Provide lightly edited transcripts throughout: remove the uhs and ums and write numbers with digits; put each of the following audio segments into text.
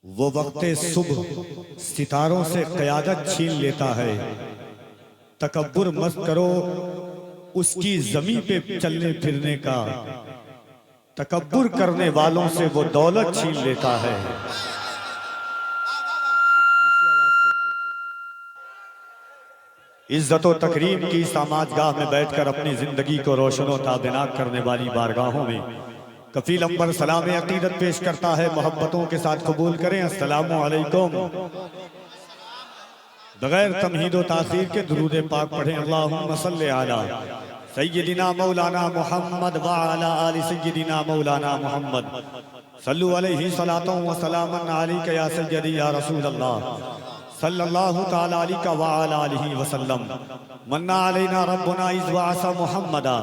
वो वक्ते सुबह सितारों से क़यादत छीन लेता है। तकब्बुर मत करो उसकी ज़मीं पे चलने फिरने का, तकब्बुर करने वालों से वो दौलत छीन लेता है। इज्जत व तकरीम की समाजगाह में बैठकर अपनी जिंदगी को रोशन व ताबीनाक करने वाली बारगाहों में कफील अंबर सलाम अकीदत पेश करता है। मोहब्बतों के साथ कबूल करें अस्सलामु अलैकुम। बगैर तमहीद व ताखीर के दुरूद पाक पढ़ें। अल्लाहुम्मा सल्ली अला सय्यिदिना मौलाना मुहम्मद व अला आलि सय्यिदिना मौलाना मुहम्मद सल्लु अलैहि सलातन व सलामन अलैका या सय्यदी या रसूल अल्लाह सल्लल्लाहु तआला अलैहि व अला आलिहि वसल्लम। मन्ना अलैना रब्बुना इज़ बअसा मुहम्मदा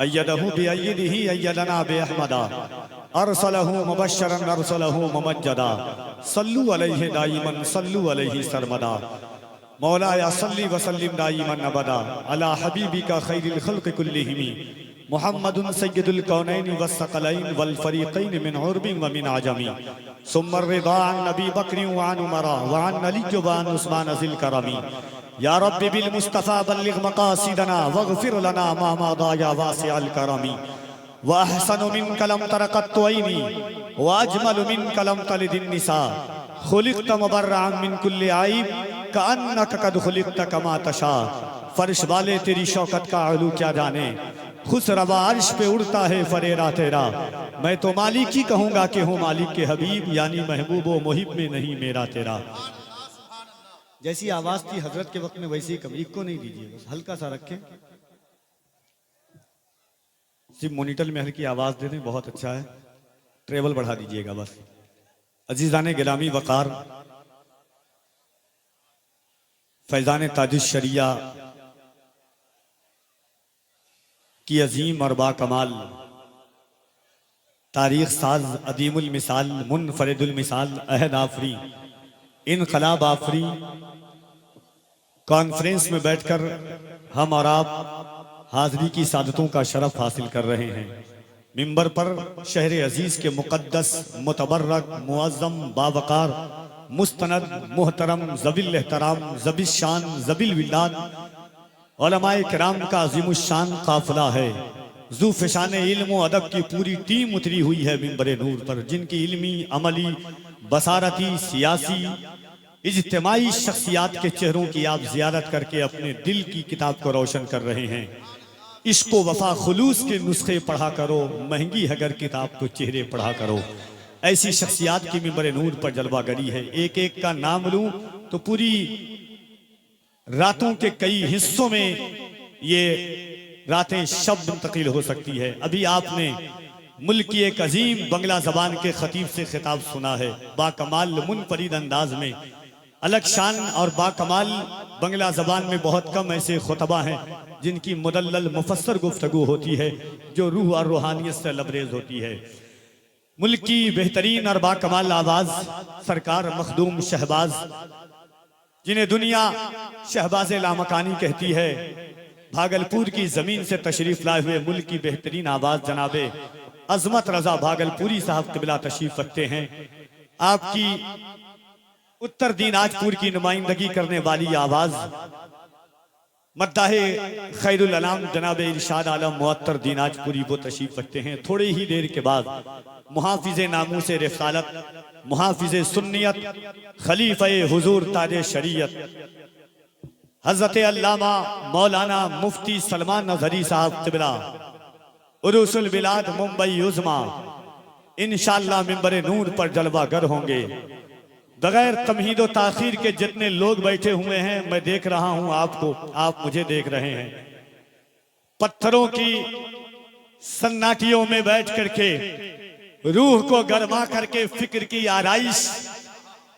अय्यदहु बिअय्यदिही अय्यदना बिअहमदा अरसलहु मुबश्शिरन अरसलहु मुमज्जदा सल्लु अलैहि दाइमन सल्लु अलैहि सरमदा। मौलाया सल्ली व सल्लिम दाइमन अबदा अला हबीबिका खैरिल खल्क़ि कुल्लिहिम मुहम्मदुन सय्यदुल कौनैन वस्सक़लैन वल फ़रीक़ैन मिन उर्बिन व मिन अजमी सुम्मा रिदा अन नबी बकर व अन उमरा व अन अली व अन उस्मान ज़िल करमी। या रब्बि बिल मुस्तफ़ा बल्लिग़ मक़ासिदना वग़फ़िर लना मा मदा या वासिअल करमी। व अहसनु मिनका लम तर क़त्तु ऐनी व अजमलु मिनका लम तलिदिन निसा खुलिक़्त मुबर्रअन मिन कुल्लि ऐब कअन्नका क़द खुलिक़्त कमा तशा। फर्श वाले तेरी शौकत का आलू क्या जाने, खुश रवा अर्श पे उड़ता है फरेरा तेरा। मैं तो मालिक ही कहूँगा कि हूँ मालिक के हबीब, यानी महबूब व मुहिब में नहीं मेरा तेरा। जैसी आवाज थी हजरत के वक्त में वैसी कमीज को नहीं दीजिए, बस हल्का सा रखें। सिर्फ मॉनिटर में हल्की आवाज दे दें, बहुत अच्छा है। ट्रेवल बढ़ा दीजिएगा बस। अजीजाने गिरामी वकार, फैजान ताजुश शरिया की अजीम और बाकमाल तारीख साज अदीमुल मिसाल मुनफरिदुल मिसाल अहद आफरी इनकलाब आफरी कॉन्फ्रेंस में बैठकर हम और आप हाजिरी की सादतों का शरफ हासिल कर रहे हैं। मिंबर पर शहर अजीज के मुकद्दस मुतबर्रक मुअज़्ज़म बावकार मुस्तनद मुहतरम ज़बिल एहतराम ज़बिल शान ज़बिल विलाद उलमाए किराम का अज़ीमुश्शान काफ़िला है। ज़ू फ़िशान इल्म व अदब की पूरी टीम उतरी हुई है मिंबर नूर पर, जिनकी इल्मी अमली बसारती सियासी इज्तिमाई शख्सियात के चेहरों की आप ज़ियारत करके अपने दिल की किताब को रोशन कर रहे हैं। इश्क़ व वफ़ा खुलूस के नुस्खे पढ़ा करो, महंगी है अगर किताब तो चेहरे पढ़ा करो। ऐसी शख्सियात की मिंबर नूर पर जलवागरी है। एक एक का नाम लूं तो पूरी रातों के कई हिस्सों में ये रातें शब्द मुंतकिल हो सकती है। अभी आपने मुल्क की एक अजीम बंगला जबान के खतीब से खिताब सुना है। बाकमाल मुनफरिद अंदाज में, अलग शान और बाकमाल बंगला जबान में बहुत कम ऐसे खुतबा हैं जिनकी मुदल्लल मुफस्सर गुफ्तगू होती है, जो रूह और रूहानियत से लबरेज होती है। मुल्क की बेहतरीन और बाकमाल आवाज सरकार मखदूम शहबाज, जिन्हें दुनिया शहबाज लामकानी कहती है, भागलपुर की जमीन से तशरीफ लाए हुए मुल्क की बेहतरीन आवाज जनाबे अजमत रजा भागलपुरी साहब क़िबला तशरीफ रखते हैं। आपकी उत्तर दीनाजपुर की नुमाइंदगी करने वाली आवाज मद्दाहे खैरुल अनाम जनाब इरशाद आलम मुअत्तर दीनाजपुरी वो तशरीफ रखते हैं। थोड़ी ही देर के बाद मुहाफिज़े नामूसे रिसालत, मुहाफिज़े सुन्नियत, खलीफे हुजूर ताजे शरीयत हजरत अल्लामा मौलाना मुफ्ती सलमान नजरी साहब क़िबला उरूसुल बिलाद मुंबई उज़्मा इंशाअल्लाह मिंबर नूर पर जलवागर होंगे। बगैर तमहीद व ताखीर के जितने लोग बैठे हुए हैं, मैं देख रहा हूं आपको, आप मुझे देख रहे हैं। पत्थरों की सन्नाटियों में बैठ करके रूह को गरमा करके फिक्र की आराइश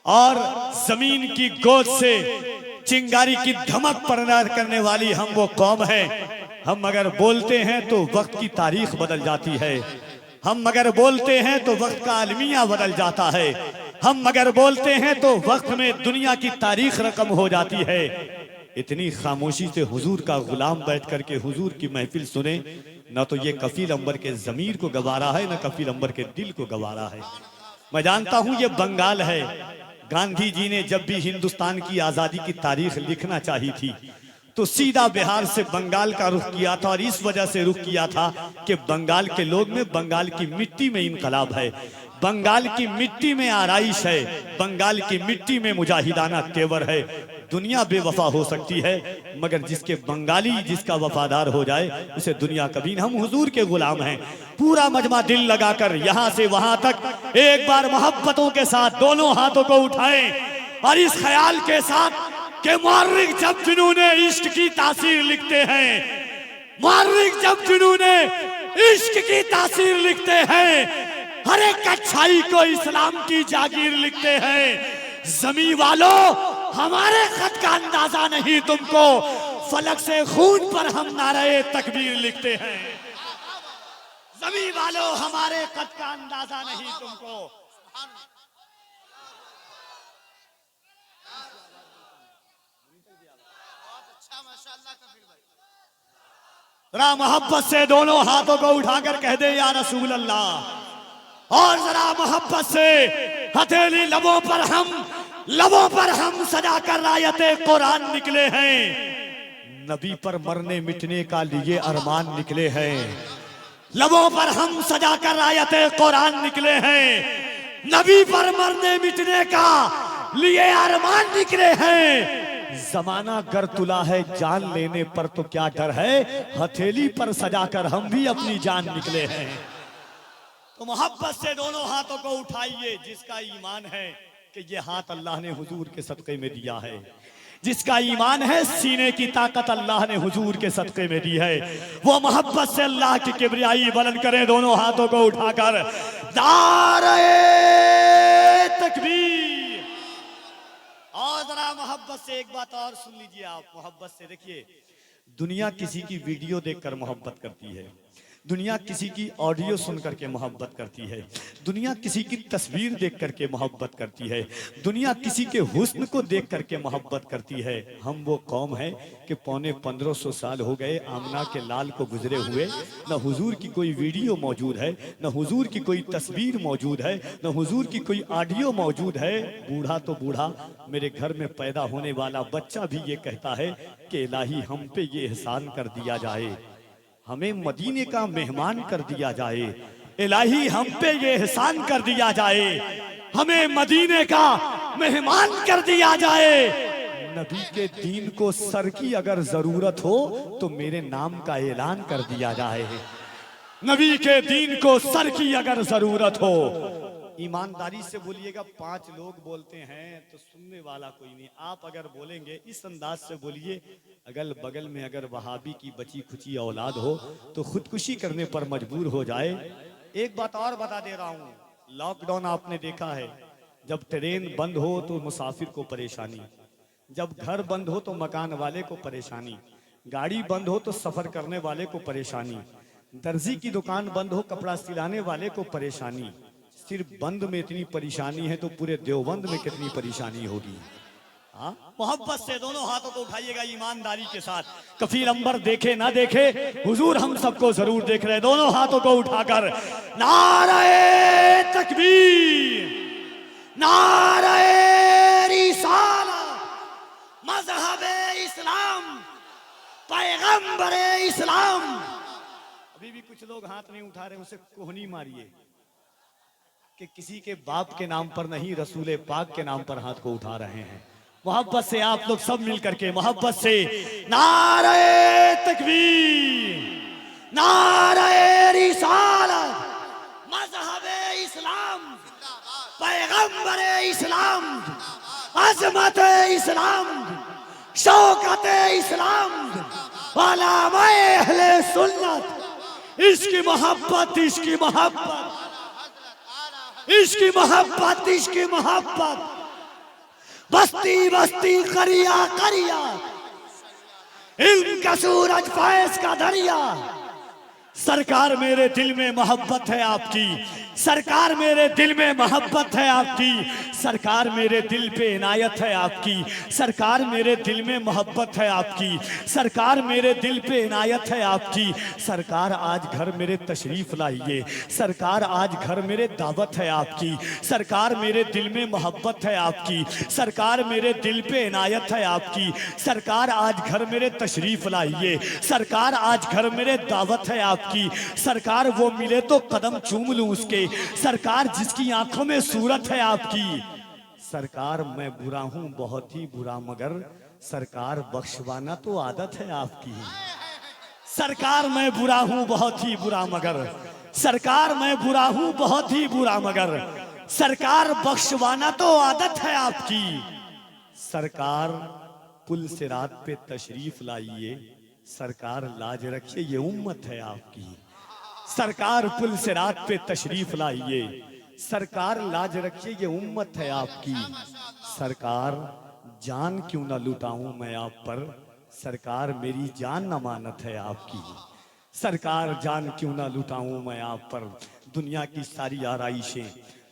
और जमीन की गोद से चिंगारी की धमक पैदा करने वाली हम वो कौम है। हम अगर बोलते हैं तो वक्त की तारीख बदल जाती है। हम अगर बोलते हैं तो वक्त का अलमिया बदल जाता है। हम अगर बोलते हैं तो वक्त में दुनिया की तारीख रकम हो जाती है। इतनी खामोशी से हुजूर का गुलाम बैठ करके हुजूर की महफिल सुने, न तो ये कफील अंबर के ज़मीर को गवारा है, न कफील अंबर के दिल को गवारा है। मैं जानता हूं ये बंगाल है। गांधी जी ने जब भी हिंदुस्तान की आजादी की तारीख लिखना चाहिए थी तो सीधा बिहार से बंगाल का रुख किया था, और इस वजह से रुख किया था कि बंगाल के लोग में, बंगाल की मिट्टी में इनकलाब है, बंगाल की मिट्टी में आराइश है, बंगाल की मिट्टी में मुजाहिदाना तेवर है। दुनिया बेवफा हो सकती है मगर जिसके बंगाली जिसका वफादार हो जाए उसे दुनिया कभी न। हम हुजूर के गुलाम हैं। पूरा मजमा दिल लगाकर यहां से वहां तक एक बार मोहब्बतों के साथ दोनों हाथों को उठाएं और इस ख्याल के साथ कि मुअर्रिख जब जुनूने इश्क की तासीर लिखते हैं, मुअर्रिख जब जुनूने इश्क की तासीर लिखते हैं, हर एक अच्छाई को इस्लाम की जागीर लिखते हैं। जमी वालों हमारे खत का अंदाजा नहीं तुमको, फलक से खून पर हम नारे तकबीर लिखते हैं। जमी वालों हमारे खत का अंदाजा नहीं तुमको। जरा मोहब्बत से दोनों हाथों को उठाकर कह दे या रसूल अल्लाह, और जरा मोहब्बत से हथेली लबों पर हम सजा कर रायते कुरान निकले हैं। नबी पर मरने मिटने का लिए अरमान निकले हैं। लबों पर हम सजा कर रायते कुरान निकले हैं। नबी पर मरने मिटने का लिए अरमान निकले हैं। जमाना गर तुला है जान लेने पर तो क्या डर है, हथेली पर सजाकर हम भी अपनी जान निकले हैं। तो मोहब्बत से दोनों हाथों को उठाइए। जिसका ईमान है कि ये हाथ अल्लाह ने हुजूर के सदक़े में दिया है, जिसका ईमान है सीने की ताकत अल्लाह ने हुजूर के सदक़े में दी है, वो मोहब्बत से अल्लाह की किबरियाई बुलंद करे दोनों हाथों को उठाकर नारे तकबीर। और जरा मोहब्बत से एक बात और सुन लीजिए आप। मोहब्बत से देखिए, दुनिया किसी की वीडियो देखकर मोहब्बत करती है, दुनिया किसी की ऑडियो सुन करके मोहब्बत करती है, दुनिया किसी की तस्वीर देख करके मोहब्बत करती है, दुनिया किसी के हुस्न को देख करके मोहब्बत करती है। हम वो कौम है कि 1500 साल हो गए आमना के लाल को गुजरे हुए, न हुजूर की कोई वीडियो मौजूद है, न हुजूर की कोई तस्वीर मौजूद है, न हुजूर की कोई ऑडियो मौजूद है। बूढ़ा तो बूढ़ा, मेरे घर में पैदा होने वाला बच्चा भी ये कहता है कि इलाही हम पे ये एहसान कर दिया जाए, हमें मदीने का मेहमान कर दिया जाए, इलाही हम पे ये एहसान कर दिया जाए, हमें मदीने का मेहमान कर दिया जाए। नबी के दीन को सर की अगर जरूरत हो तो मेरे नाम का ऐलान कर दिया जाए। नबी के दीन को सर की अगर जरूरत हो, ईमानदारी से बोलिएगा। 5 लोग बोलते हैं तो सुनने वाला कोई नहीं। आप अगर बोलेंगे इस अंदाज से बोलिए, अगल बगल में अगर वहाबी की बची खुची औलाद हो तो खुदकुशी करने पर मजबूर हो जाए। एक बात और बता दे रहा हूँ, लॉकडाउन आपने देखा है, जब ट्रेन बंद हो तो मुसाफिर को परेशानी, जब घर बंद हो तो मकान वाले को परेशानी, गाड़ी बंद हो तो सफर करने वाले को परेशानी, दर्जी की दुकान बंद हो कपड़ा सिलाने वाले को परेशानी। सिर्फ बंद में इतनी परेशानी है तो पूरे देवबंद में कितनी परेशानी होगी। हाँ, मोहब्बत से दोनों हाथों को उठाइएगा ईमानदारी के साथ। कफील अंबर देखे ना देखे, हुजूर हम सबको जरूर देख रहे हैं। दोनों हाथों को उठाकर नारे तकबीर, नारे रिसालत, मज़हबे इस्लाम, पैगंबरे इस्लाम। अभी भी कुछ लोग हाथ नहीं उठा रहे, उसे कोहनी मारिए कि किसी के बाप के नाम पर नहीं, रसूल पाक के नाम पर हाथ को उठा रहे हैं। मोहब्बत से आप लोग सब मिल करके मोहब्बत से नारे तकबीर, नारे रिसालत, मज़हबे इस्लाम, पैगंबरे इस्लाम, अज़मत इस्लाम, शौकत इस्लाम, उलमा अहले सुन्नत। इसकी मोहब्बत, इसकी मोहब्बत, इसकी मोहब्बत, इसकी मोहब्बत। बस्ती बस्ती करिया करिया, इल्म का सूरज फैज का दरिया, सरकार मेरे दिल में मोहब्बत है आपकी, सरकार मेरे दिल में मोहब्बत है आपकी, सरकार मेरे दिल पे इनायत है आपकी, सरकार मेरे दिल में मोहब्बत है आपकी, सरकार मेरे दिल पे इनायत है आपकी। सरकार आज घर मेरे तशरीफ लाइए, सरकार आज घर मेरे दावत है आपकी, सरकार मेरे दिल में मोहब्बत है आपकी, सरकार मेरे दिल पे इनायत है आपकी। सरकार आज घर मेरे तशरीफ लाइए, सरकार आज घर मेरे दावत है आपकी। सरकार वो मिले तो कदम चूम लूं उसके, सरकार जिसकी आंखों में सूरत है आपकी। सरकार मैं बुरा हूं बहुत ही बुरा, मगर सरकार बख्शवाना तो आदत है आपकी। सरकार मैं बुरा हूं बहुत ही बुरा, मगर सरकार मैं बुरा हूं बहुत ही बुरा, मगर सरकार बख्शवाना तो आदत है आपकी। सरकार पुल से रात पे तशरीफ लाइए, सरकार लाज रखिए ये उम्मत है आपकी। सरकार पुल से रात पे तशरीफ लाइए, सरकार लाज रखिए ये उम्मत है आपकी। सरकार जान क्यों ना लुटाऊं मैं आप पर, सरकार मेरी जान अमानत है आपकी। सरकार जान क्यों ना लुटाऊं मैं आप पर, दुनिया की सारी आराइशें,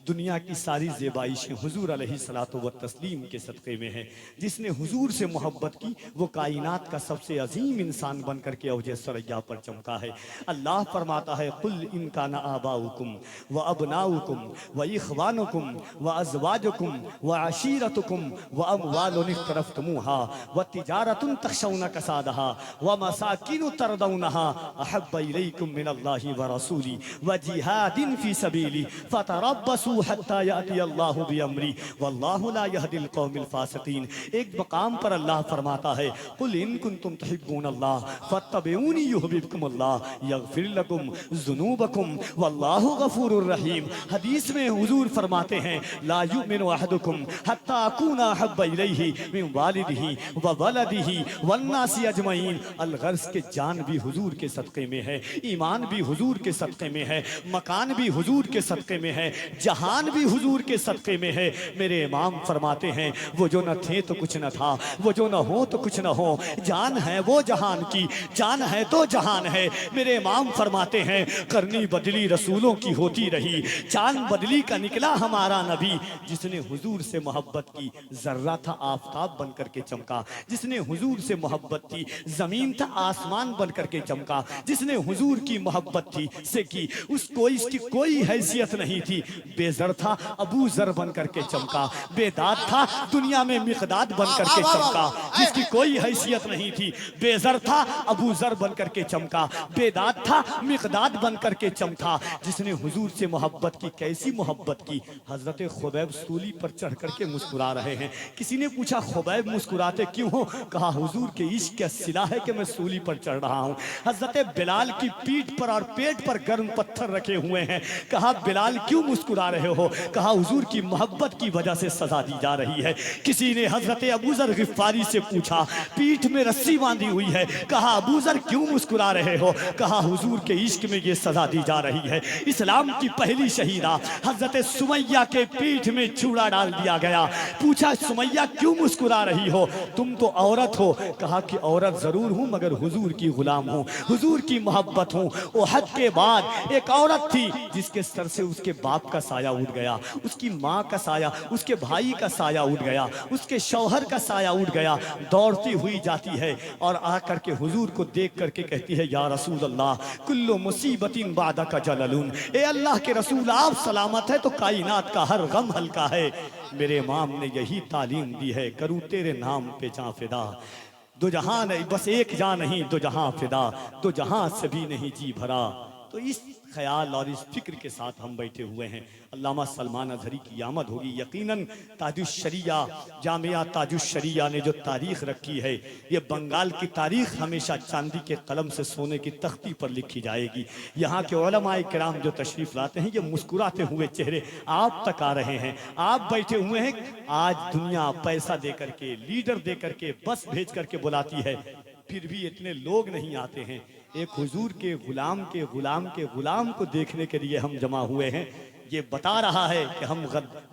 दुनिया की सारी ज़ेबाइशें हुजूर अलैहिस्सलातु व तस्लीम के सदक़े में है। जिसने हुजूर से मोहब्बत की वो कायनात का सबसे अजीम इंसान बन करके औजे सरैया पर चमका है। अल्लाह फरमाता है कुल इन काना आबाउकुम व अबनाउकुम व इख्वानुकुम व अज़वाजुकुम व अशीरतुकुम व अमवालुन इख्तरफ्तमुहा व तिजारतुन तखशौना कसादहा व मसाकिनु तरदौनहा अहब्ब इलैकुम मिनल्लाहि व रसूली व जिहादिन फी सबीली फतरब्बसू हत्ता याती अल्लाहु बिअमरी वल्लाहु ला यहदिल कौमिल फासिकीन। एक मकाम पर अल्लाह फरमाता है कुल इन कुंतुम तुहिब्बूनल्लाह फत्तबिऊनी युहिब्बुकुमुल्लाह यगफिर लकुम ज़ुनूबकुम वल्लाहु गफूरुर रहीम। हदीस में हुजूर फरमाते हैं ला युमिनु अहदुकुम हत्ता अकूना अहब्ब इलैहि मिन वालिदिही व वलदिही वन्नासी अजमईन। अलगर्ज के जान भी हुजूर के सदक़े में है, ईमान भी हुजूर के सदक़े में है, मकान भी हुजूर के सदक़े में है, जहान भी हुजूर के सदक़े में है। मेरे इमाम फरमाते हैं वो जो न थे तो कुछ न था, वो जो न हो तो कुछ न हो, जान है वो जहान की, जान है तो जहान है। मेरे इमाम फरमाते हैं करनी बदली रसूलों की होती रही, चांद बदली का निकला हमारा नबी। जिसने हुजूर से मोहब्बत की जर्रा था आफताब बन करके चमका, जिसने हुजूर से मोहब्बत की जमीन था आसमान बन करके चमका, जिसने हुजूर की मोहब्बत थी से की उसको इसकी कोई हैसियत नहीं थी। बेजर था अबू जर बन करके चमका, बेदाद था दुनिया में मिकदाद बन करके चमका, जिसकी कोई हैसियत नहीं थी। बेजर था अबू जर बन करके चमका, बेदाद था मिकदाद बन करके चमका। जिसने हुजूर से मोहब्बत की, कैसी मोहब्बत की, हजरत खुबैब सूली पर चढ़ करके मुस्कुरा रहे हैं। किसी ने पूछा खुबैब मुस्कुराते क्यों हो? कहा हुजूर के इश्क का सिला है कि मैं सूली पर चढ़ रहा हूँ। हजरत बिलाल की पीठ पर और पेट पर गर्म पत्थर रखे हुए हैं। कहा बिलाल क्यों मुस्कुरा रहे हो? कहा हुजूर की मोहब्बत की वजह से सजा दी जा रही है। किसी ने हजरत अबू जर गिफारी से पूछा पीठ में रस्सी बांधी हुई है, कहा अबू जर क्यों मुस्कुरा रहे हो? कहा हुजूर के इश्क में ये सजा दी जा रही है। इस्लाम की पहली शहीदा हजरत सुमैया के पीठ में चूड़ा डाल दिया गया। पूछा सुमैया क्यों मुस्कुरा रही हो? तुम तो औरत हो। कहा कि औरत जरूर हूं मगर हुजूर की गुलाम हूं, हुजूर की मोहब्बत हूं। ओहद के बाद एक औरत थी जिसके सर से उसके बाप का साया उठ गया, उसकी माँ का साया, उसके भाई का साया उठ गया, उसके शौहर का साया उठ गया। दौड़ती हुई जाती है और आकर के हुजूर को देख करके कहती है या रसूल अल्लाह कुल्लु मुसीबतिन बादा का जललून। ए अल्लाह के रसूल आप सलामत है तो कायनात का हर गम हल्का है। मेरे इमाम ने यही तालीम दी है करूँ तेरे नाम पे जां फिदा। दो जहां नहीं बस एक जान नहीं, दो जहां फिदा, दो जहां से भी नहीं जी भरा। तो इस ख्याल और इस फिक्र के साथ हम बैठे हुए हैं। अल्लामा सलमान अजहरी की आमद होगी यकीनन। ताजुश्शरिया जामिया ताजुश्शरिया ने जो तारीख रखी है, ये बंगाल की तारीख हमेशा चांदी के कलम से सोने की तख्ती पर लिखी जाएगी। यहाँ के उलमाए किराम जो तशरीफ लाते हैं ये मुस्कुराते हुए चेहरे आप तक आ रहे हैं। आप बैठे हुए हैं। आज दुनिया पैसा दे करके, लीडर दे करके, बस भेज करके बुलाती है, फिर भी इतने लोग नहीं आते हैं। एक हुजूर के गुलाम को देखने के लिए हम जमा हुए हैं। ये बता रहा है कि हम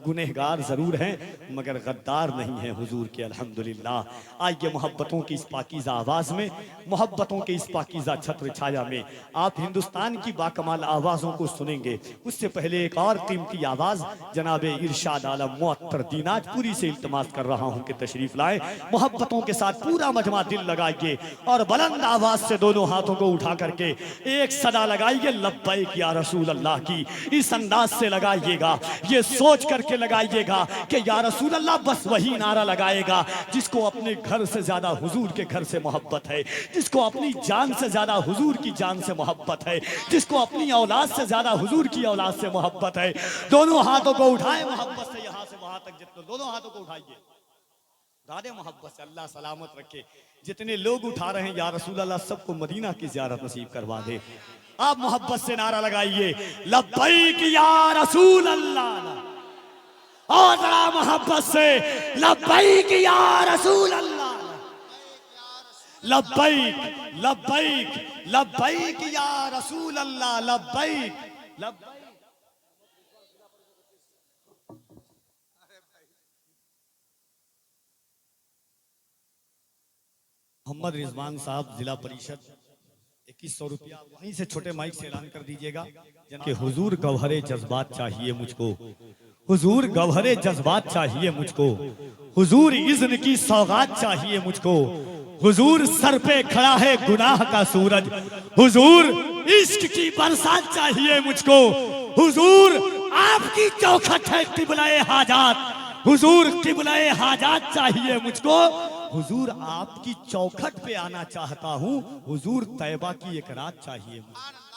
गुनहगार जरूर हैं मगर गद्दार नहीं हैं हुजूर के। अल्हम्दुलिल्लाह। आइए मोहब्बतों की इस पाकीज़ा आवाज़ में, मोहब्बतों के इस पाकीज़ा छत्र छाया में आप हिंदुस्तान की बाकमाल आवाज़ों को सुनेंगे। उससे पहले एक और कीमती आवाज़ जनाब इरशाद आलम मुअत्तर दीनाजपुरी से इल्तमास कर रहा हूँ कि तशरीफ लाए। मोहब्बतों के साथ पूरा मजमा दिल लगाइए और बुलंद आवाज़ से दोनों हाथों को उठा करके एक सदा लगाइए लब्बैक या रसूल अल्लाह की। इस अंदाज से लगाइएगा, ये सोच करके लगाइएगा कि या रसूल अल्लाह बस वही नारा लगाएगा जिसको अपने घर से ज्यादा हुजूर के घर से मोहब्बत है, जिसको अपनी जान से ज्यादा हुजूर की जान से मोहब्बत है, जिसको अपनी औलाद से ज्यादा हुजूर की औलाद से मोहब्बत है। दोनों हाथों को उठाए मोहब्बत से यहां से वहां तक, जितने दोनों हाथों को उठाइए दादे मोहब्बत से। अल्लाह सलामत रखे। जितने लोग उठा रहे हैं या रसूल अल्लाह सबको मदीना की ज़ियारत नसीब करवा दे। आप मोहब्बत से नारा लगाइए लब्बैक या रसूल अल्लाह। और जरा मोहब्बत से लब्बैक या रसूल अल्लाह। लब्बैक लब्बैक लब्बैक या रसूल अल्लाह। लब्बैक लब्बैक। मोहम्मद रिजवान साहब जिला परिषद 2100 रुपया वहीं से छोटे माइक से ऐलान कर दीजिएगा कि हुजूर गौहरे जज्बात चाहिए मुझको, हुजूर गौहरे जज्बात चाहिए मुझको, हुजूर इज़्न की सौगात चाहिए मुझको, हुजूर सर पे खड़ा है गुनाह का सूरज, हुजूर इश्क की बरसात चाहिए मुझको, हुजूर आपकी चौखट है किबलाए हाजात, हुजूर किबलाए हाजात चाहिए मुझको, हुजूर आपकी चौखट पे आना चाहता हूँ, हुजूर तैबा की एक रात चाहिए मुझको।